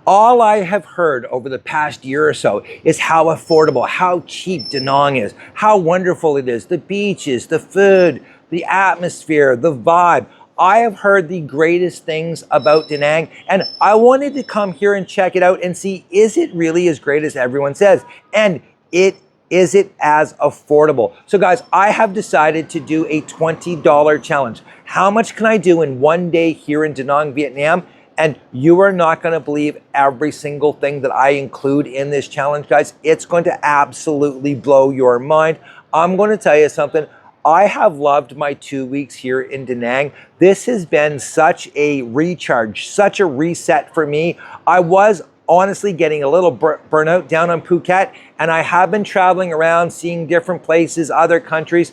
All I have heard over the past year or so is how affordable, how cheap Da Nang is, how wonderful it is, the beaches, the food, the atmosphere, the vibe. I have heard the greatest things about Da Nang, and I wanted to come here and check it out and see, is it really as great as everyone says? And is it as affordable? So guys, I have decided to do a $20 challenge. How much can I do in one day here in Da Nang, Vietnam? And you are not gonna believe every single thing that I include in this challenge, guys. It's going to absolutely blow your mind. I'm gonna tell you something. I have loved my 2 weeks here in Da Nang. This has been such a recharge, such a reset for me. I was honestly getting a little burnout down on Phuket, and I have been traveling around, seeing different places, other countries.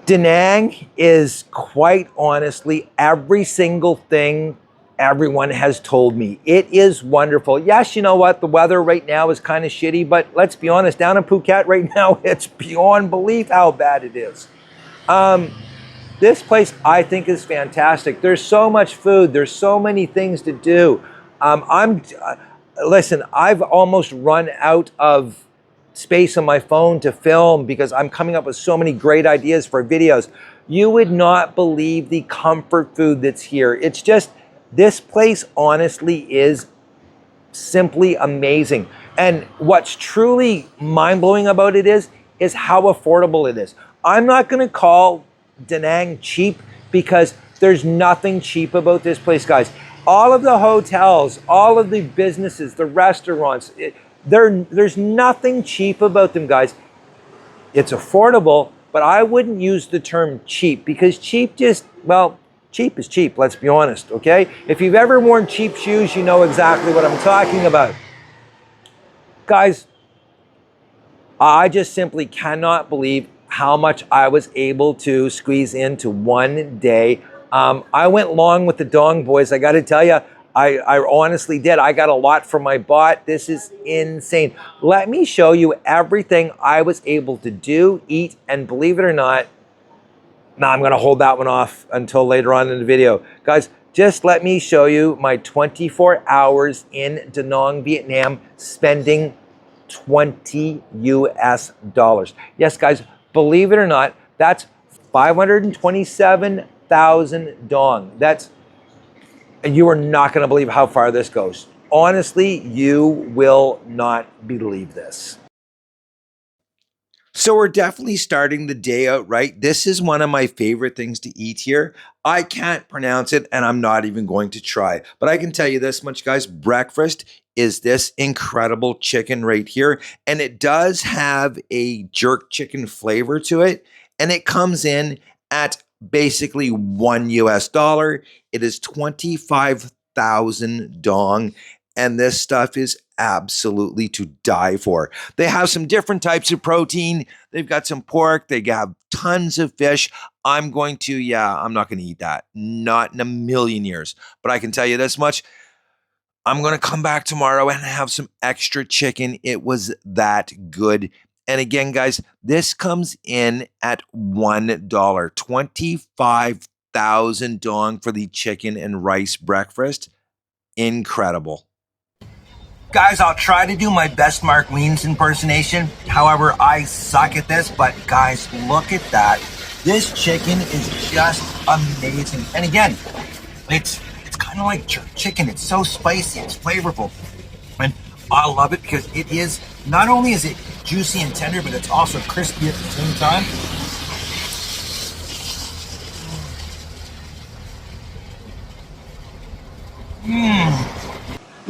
Da Nang is quite honestly every single thing everyone has told me. It is wonderful. Yes, you know what? The weather right now is kind of shitty, but let's be honest, down in Phuket right now, it's beyond belief how bad it is. This place I think is fantastic. There's so much food. There's so many things to do. Listen, I've almost run out of space on my phone to film because I'm coming up with so many great ideas for videos. You would not believe the comfort food that's here. It's just, this place honestly is simply amazing. And what's truly mind-blowing about it is how affordable it is. I'm not gonna call Da Nang cheap because there's nothing cheap about this place, guys. All of the hotels, all of the businesses, the restaurants, there's nothing cheap about them, guys. It's affordable, but I wouldn't use the term cheap because cheap just, well, cheap is cheap, let's be honest, okay? If you've ever worn cheap shoes, you know exactly what I'm talking about. Guys, I just simply cannot believe how much I was able to squeeze into one day. I went long with the Dong boys, I gotta tell you, I honestly did. I got a lot from my bot. This is insane. Let me show you everything I was able to do, eat, and believe it or not, now I'm gonna hold that one off until later on in the video. Guys, just let me show you my 24 hours in Da Nang, Vietnam, spending $20 US. Yes, guys, believe it or not, that's 527,000 dong. And you are not gonna believe how far this goes. Honestly, you will not believe this. So we're definitely starting the day out right. This is one of my favorite things to eat here. I can't pronounce it and I'm not even going to try. But I can tell you this much, guys. Breakfast is this incredible chicken right here. And it does have a jerk chicken flavor to it. And it comes in at basically $1 US. It is 25,000 dong. And this stuff is absolutely to die for. They have some different types of protein. They've got some pork. They have tons of fish. I'm not going to eat that. Not in a million years. But I can tell you this much. I'm going to come back tomorrow and have some extra chicken. It was that good. And again, guys, this comes in at $1. 25,000 dong for the chicken and rice breakfast. Incredible. Guys, I'll try to do my best Mark Wiens impersonation. However, I suck at this, but guys, look at that. This chicken is just amazing. And again, it's kind of like jerk chicken. It's so spicy, it's flavorful. And I love it because it is, not only is it juicy and tender, but it's also crispy at the same time.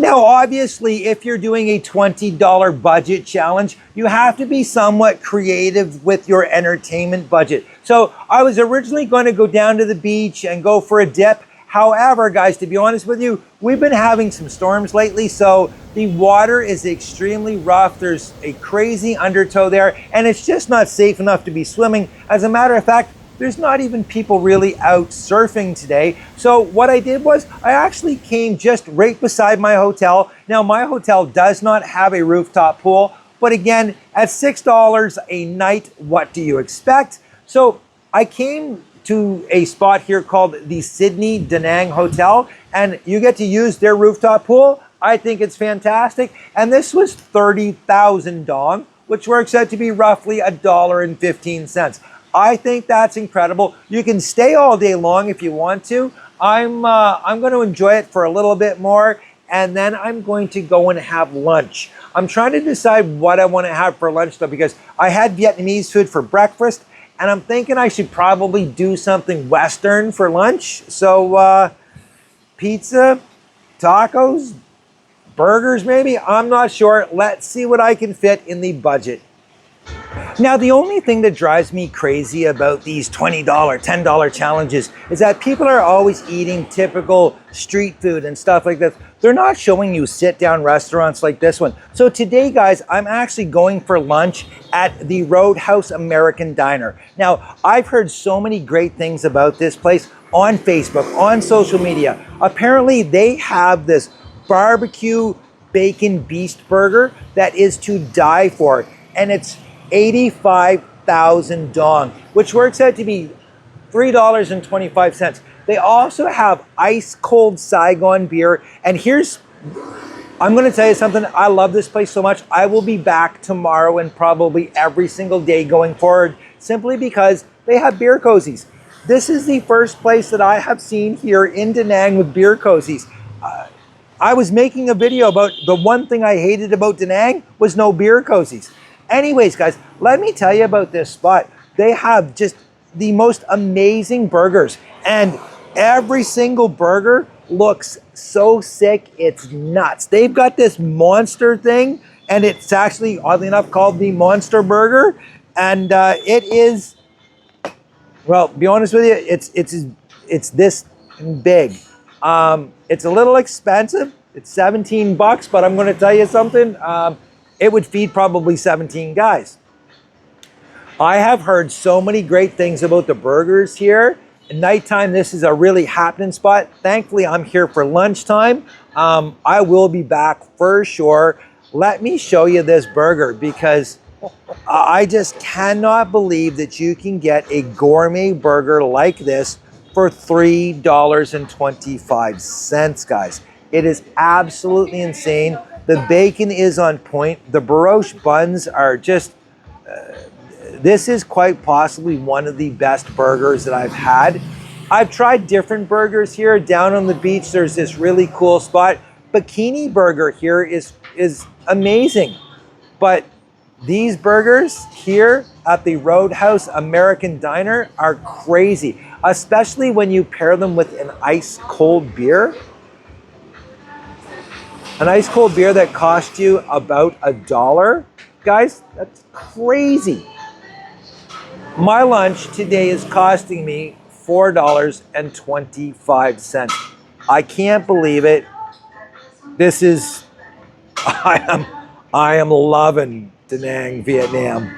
Now, obviously, if you're doing a $20 budget challenge, you have to be somewhat creative with your entertainment budget. So I was originally going to go down to the beach and go for a dip. However, guys, to be honest with you, we've been having some storms lately, so the water is extremely rough. There's a crazy undertow there, and it's just not safe enough to be swimming. As a matter of fact, there's not even people really out surfing today. So what I did was I actually came just right beside my hotel. Now, my hotel does not have a rooftop pool, but again, at $6 a night, what do you expect? So I came to a spot here called the Sydney Da Nang Hotel, and you get to use their rooftop pool. I think it's fantastic. And this was 30,000 dong, which works out to be roughly $1.15. I think that's incredible. You can stay all day long if you want to. I'm going to enjoy it for a little bit more, and then I'm going to go and have lunch. I'm trying to decide what I want to have for lunch though, because I had Vietnamese food for breakfast, and I'm thinking I should probably do something Western for lunch. So pizza, tacos, burgers maybe, I'm not sure. Let's see what I can fit in the budget. Now, the only thing that drives me crazy about these $20, $10 challenges is that people are always eating typical street food and stuff like this. They're not showing you sit-down restaurants like this one. So today, guys, I'm actually going for lunch at the Roadhouse American Diner. Now, I've heard so many great things about this place on Facebook, on social media. Apparently, they have this barbecue bacon beast burger that is to die for, and it's 85,000 dong, which works out to be $3.25. They also have ice cold Saigon beer. And I'm going to tell you something. I love this place so much. I will be back tomorrow and probably every single day going forward, simply because they have beer cozies. This is the first place that I have seen here in Da Nang with beer cozies. I was making a video about the one thing I hated about Da Nang was no beer cozies. Anyways, guys, let me tell you about this spot. They have just the most amazing burgers, and every single burger looks so sick, it's nuts. They've got this monster thing, and it's actually, oddly enough, called the Monster Burger, and it is, well, be honest with you, it's this big. It's a little expensive. It's 17 bucks, but I'm going to tell you something. It would feed probably 17 guys. I have heard so many great things about the burgers here. At nighttime, this is a really happening spot. Thankfully, I'm here for lunchtime. I will be back for sure. Let me show you this burger, because I just cannot believe that you can get a gourmet burger like this for $3.25, guys. It is absolutely insane. The bacon is on point. The brioche buns are just, this is quite possibly one of the best burgers that I've had. I've tried different burgers here. Down on the beach, there's this really cool spot. Bikini Burger here is amazing. But these burgers here at the Roadhouse American Diner are crazy, especially when you pair them with an ice cold beer. An ice cold beer that cost you about $1. Guys, that's crazy. My lunch today is costing me $4.25. I can't believe it. This is, I am loving Da Nang, Vietnam.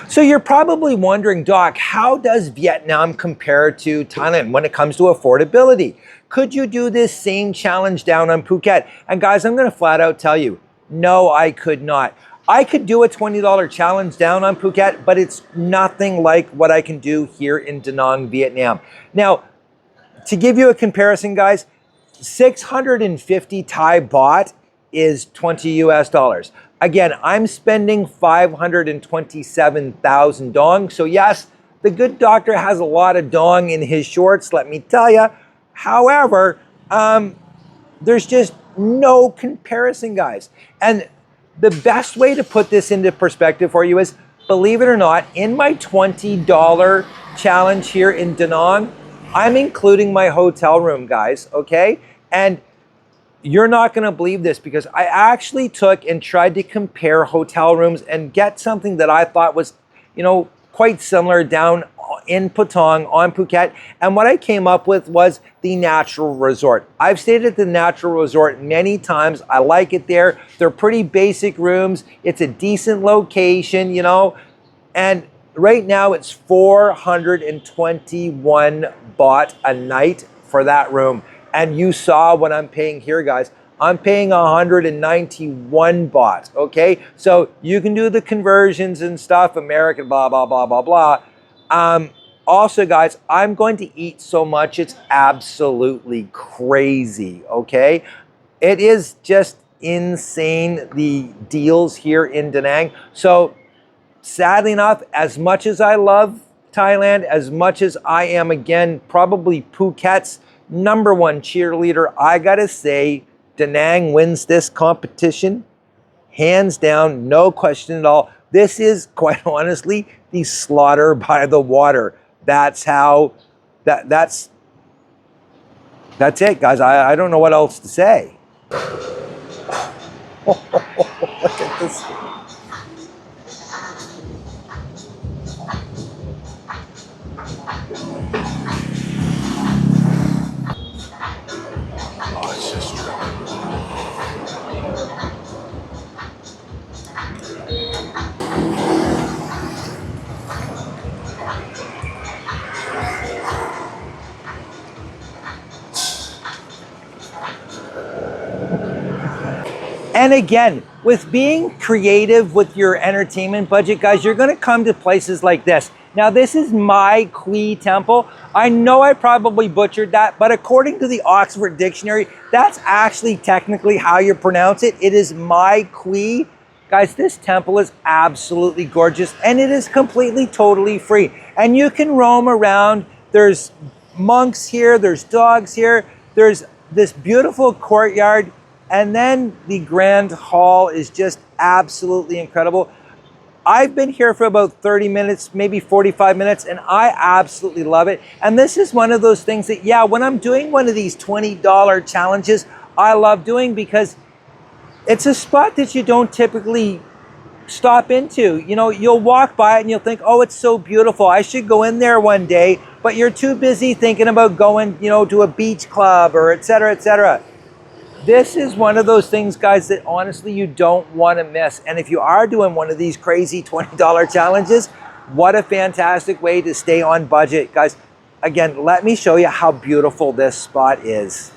So you're probably wondering, Doc, how does Vietnam compare to Thailand when it comes to affordability? Could you do this same challenge down on Phuket? And guys, I'm going to flat out tell you, no, I could not. I could do a $20 challenge down on Phuket, but it's nothing like what I can do here in Da Nang, Vietnam. Now, to give you a comparison, guys, 650 Thai baht is 20 US dollars. Again, I'm spending 527,000 dong. So yes, the good doctor has a lot of dong in his shorts, let me tell you. However, there's just no comparison, guys. And the best way to put this into perspective for you is, believe it or not, in my $20 challenge here in Da Nang, I'm including my hotel room, guys, okay? And you're not going to believe this, because I actually took and tried to compare hotel rooms and get something that I thought was, quite similar down in Patong on Phuket. And what I came up with was the Natural Resort. I've stayed at the Natural Resort many times. I like it there. They're pretty basic rooms. It's a decent location, and right now it's 421 baht a night for that room. And you saw what I'm paying here, guys. I'm paying 191 baht, okay? So you can do the conversions and stuff, American, blah, blah, blah, blah, blah. Also, guys, I'm going to eat so much, it's absolutely crazy, okay? It is just insane, the deals here in Da Nang. So sadly enough, as much as I love Thailand, as much as I am, again, probably Phuket's #1 cheerleader, I gotta say, Da Nang wins this competition, hands down, no question at all. This is, quite honestly, the slaughter by the water. That's how, that's it, guys. I don't know what else to say. Look at this. Oh, it's just And again, with being creative with your entertainment budget, guys, you're gonna come to places like this. Now, this is Mai Kui Temple. I know I probably butchered that, but according to the Oxford Dictionary, that's actually technically how you pronounce it. It is Mai Kui. Guys, this temple is absolutely gorgeous, and it is completely, totally free. And you can roam around. There's monks here, there's dogs here, there's this beautiful courtyard. And then the grand hall is just absolutely incredible. I've been here for about 30 minutes, maybe 45 minutes, and I absolutely love it. And this is one of those things that, yeah, when I'm doing one of these $20 challenges, I love doing, because it's a spot that you don't typically stop into. You know, you'll walk by it and you'll think, oh, it's so beautiful, I should go in there one day, but you're too busy thinking about going, you know, to a beach club or et cetera, et cetera. This is one of those things, guys, that honestly you don't want to miss. And if you are doing one of these crazy $20 challenges, what a fantastic way to stay on budget. Guys, again, let me show you how beautiful this spot is.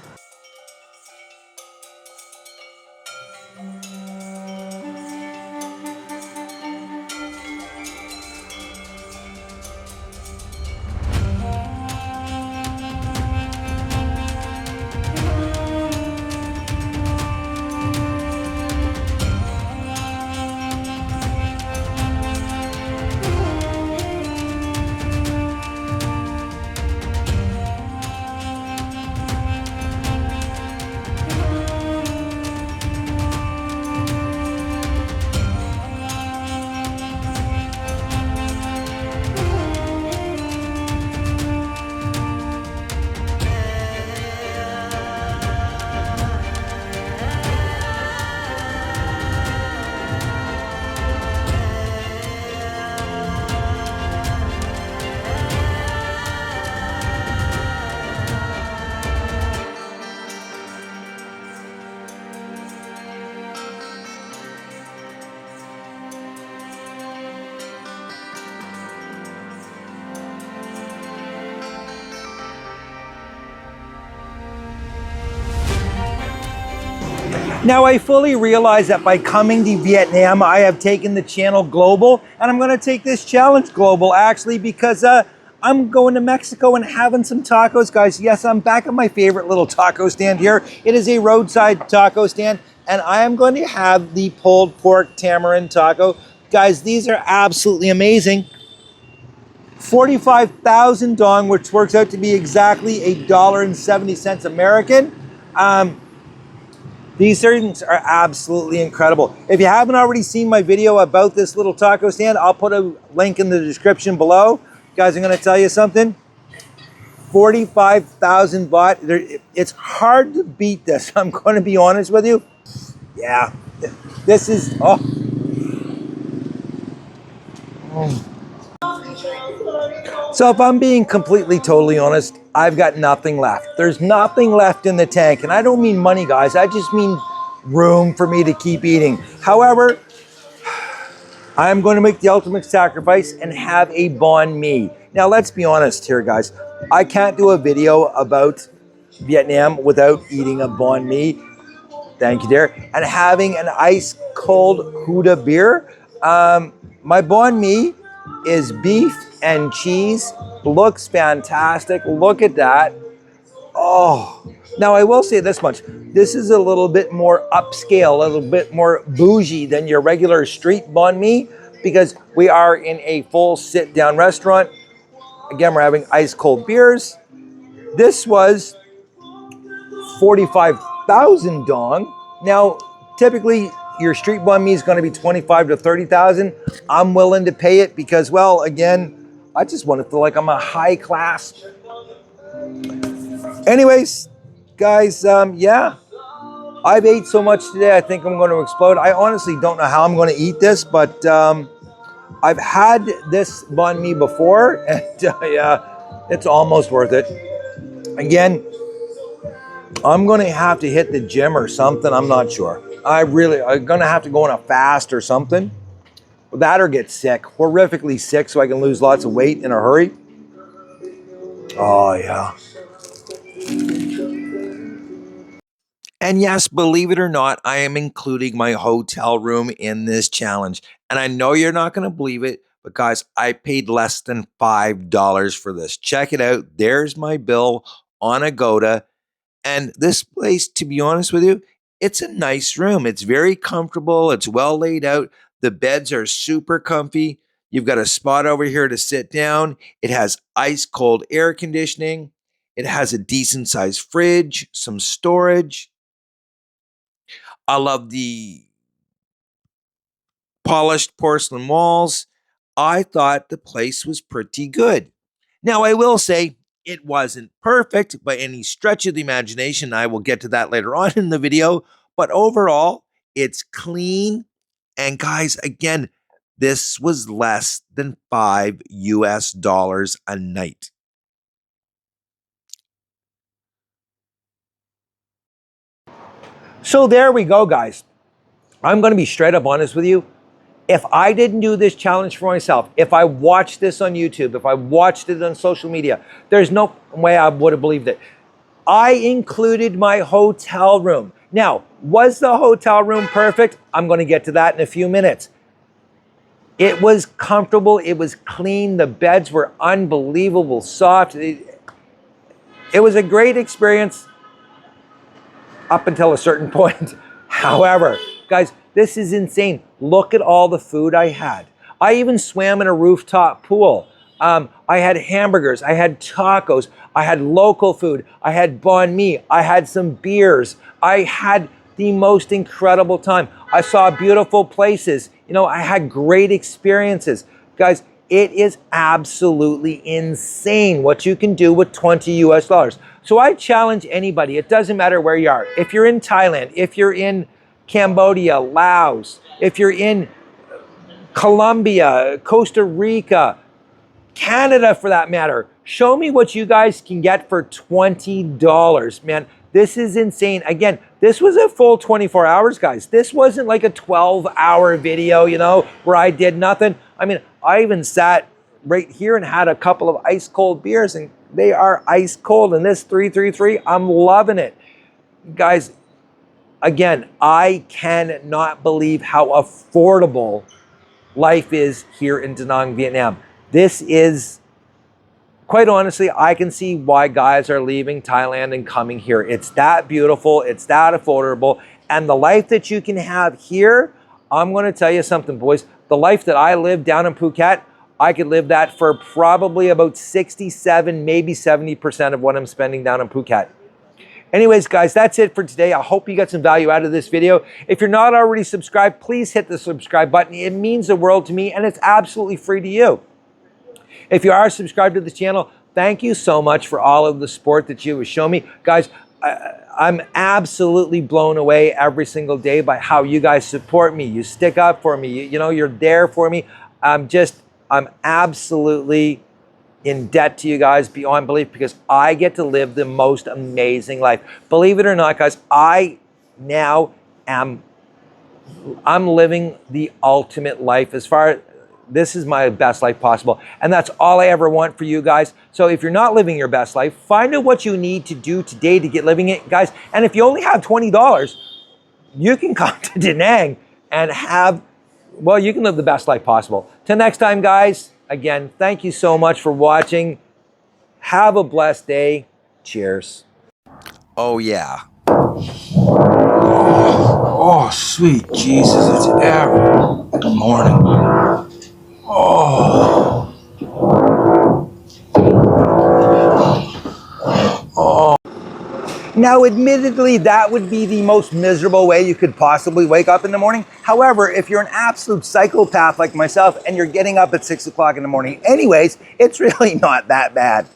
Now, I fully realize that by coming to Vietnam, I have taken the channel global, and I'm going to take this challenge global, actually, because I'm going to Mexico and having some tacos, guys. Yes, I'm back at my favorite little taco stand here. It is a roadside taco stand, and I am going to have the pulled pork tamarind taco. Guys, these are absolutely amazing. 45,000 dong, which works out to be exactly $1.70 American. These things are absolutely incredible. If you haven't already seen my video about this little taco stand, I'll put a link in the description below. Guys, I'm gonna tell you something. 45,000 baht. It's hard to beat this. I'm gonna be honest with you. Yeah, this is, oh. So if I'm being completely, totally honest, I've got nothing left. There's nothing left in the tank. And I don't mean money, guys. I just mean room for me to keep eating. However, I'm going to make the ultimate sacrifice and have a banh mi. Now, let's be honest here, guys. I can't do a video about Vietnam without eating a banh mi. Thank you, dear. And having an ice cold Huda beer. My banh mi is beef and cheese. Looks fantastic. Look at that. Oh, now I will say this much. This is a little bit more upscale, a little bit more bougie than your regular street banh mi because we are in a full sit-down restaurant. Again, we're having ice cold beers. This was 45,000 dong. Now, typically your street banh mi is going to be 25 to 30,000. I'm willing to pay it because, well, again, I just want to feel like I'm a high class. Anyways, guys, yeah, I've ate so much today, I think I'm going to explode. I honestly don't know how I'm going to eat this, but I've had this banh mi before, and yeah, it's almost worth it. Again, I'm going to have to hit the gym or something. I'm not sure. I'm going to have to go on a fast or something. That or get sick, horrifically sick, so I can lose lots of weight in a hurry. Oh, yeah. And yes, believe it or not, I am including my hotel room in this challenge. And I know you're not going to believe it, but guys, I paid less than $5 for this. Check it out. There's my bill on Agoda. And this place, to be honest with you, it's a nice room. It's very comfortable. It's well laid out. The beds are super comfy. You've got a spot over here to sit down. It has ice cold air conditioning. It has a decent sized fridge, some storage. I love the polished porcelain walls. I thought the place was pretty good. Now, I will say it wasn't perfect by any stretch of the imagination. I will get to that later on in the video. But overall, it's clean. And guys, again, this was less than $5 a night. So there we go, guys. I'm going to be straight up honest with you. If I didn't do this challenge for myself, if I watched this on YouTube, if I watched it on social media, there's no way I would have believed it. I included my hotel room. Now, was the hotel room perfect? I'm going to get to that in a few minutes. It was comfortable. It was clean. The beds were unbelievable soft. It was a great experience up until a certain point. However, guys, this is insane. Look at all the food I had. I even swam in a rooftop pool. I had hamburgers. I had tacos. I had local food. I had banh mi. I had some beers. I had the most incredible time. I saw beautiful places. You know, I had great experiences. Guys, it is absolutely insane what you can do with 20 US dollars. So I challenge anybody. It doesn't matter where you are. If you're in Thailand, if you're in Cambodia, Laos, if you're in Colombia, Costa Rica, Canada for that matter, show me what you guys can get for $20, man. This is insane. Again, this was a full 24 hours, guys. This wasn't like a 12-hour video, you know, where I did nothing. I mean, I even sat right here and had a couple of ice cold beers, and they are ice cold. And this 333, I'm loving it. Guys, again, I cannot believe how affordable life is here in Da Nang, Vietnam. This is, quite honestly, I can see why guys are leaving Thailand and coming here. It's that beautiful, it's that affordable, and the life that you can have here, I'm going to tell you something, boys. The life that I live down in Phuket, I could live that for probably about 67, maybe 70% of what I'm spending down in Phuket. Anyways, guys, that's it for today. I hope you got some value out of this video. If you're not already subscribed, please hit the subscribe button. It means the world to me, and it's absolutely free to you. If you are subscribed to the channel, thank you so much for all of the support that you have shown me. Guys, I'm absolutely blown away every single day by how you guys support me. You stick up for me. You know, you're there for me. I'm absolutely in debt to you guys beyond belief because I get to live the most amazing life. Believe it or not, guys, I'm living the ultimate life as far as this is my best life possible. And that's all I ever want for you guys. So if you're not living your best life, find out what you need to do today to get living it, guys. And if you only have $20, you can come to Da Nang and have, well, you can live the best life possible. Till next time, guys, again, thank you so much for watching. Have a blessed day. Cheers. Oh, yeah. Oh, sweet Jesus, it's every morning. Oh. Oh. Now, admittedly, that would be the most miserable way you could possibly wake up in the morning. However, if you're an absolute psychopath like myself and you're getting up at 6 o'clock in the morning anyways, it's really not that bad.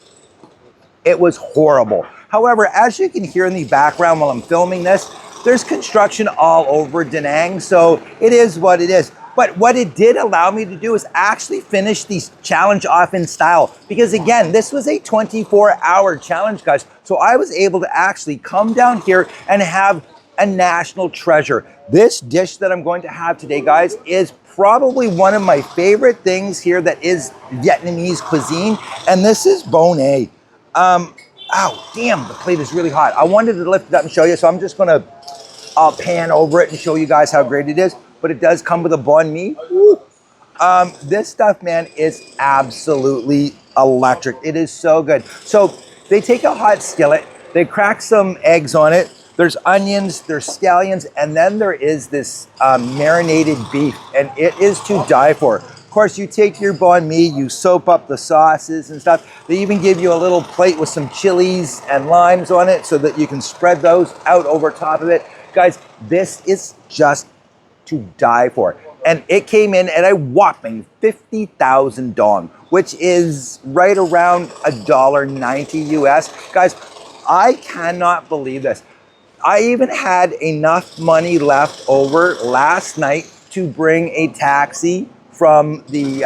It was horrible. However, as you can hear in the background while I'm filming this, there's construction all over Da Nang, so it is what it is. But what it did allow me to do is actually finish the challenge off in style. Because again, this was a 24-hour challenge, guys. So I was able to actually come down here and have a national treasure. This dish that I'm going to have today, guys, is probably one of my favorite things here that is Vietnamese cuisine. And this is Gourmet. Ow, damn, the plate is really hot. I wanted to lift it up and show you, so I'm just gonna pan over it and show you guys how great it is. But it does come with a banh mi. This stuff, man, is absolutely electric. It is so good. So they take a hot skillet, they crack some eggs on it. There's onions, there's scallions, and then there is this marinated beef, and it is to die for. Of course, you take your banh mi, you soap up the sauces and stuff. They even give you a little plate with some chilies and limes on it so that you can spread those out over top of it. Guys, this is just to die for. And it came in at a whopping 50,000 dong, which is right around $1.90 US. Guys, I cannot believe this. I even had enough money left over last night to bring a taxi from the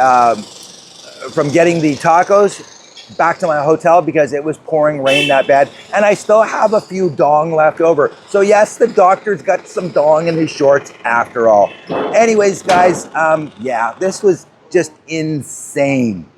from getting the tacos back to my hotel because it was pouring rain that bad, and I still have a few dong left over. So yes, the doctor's got some dong in his shorts after all. Anyways, guys, yeah, this was just insane.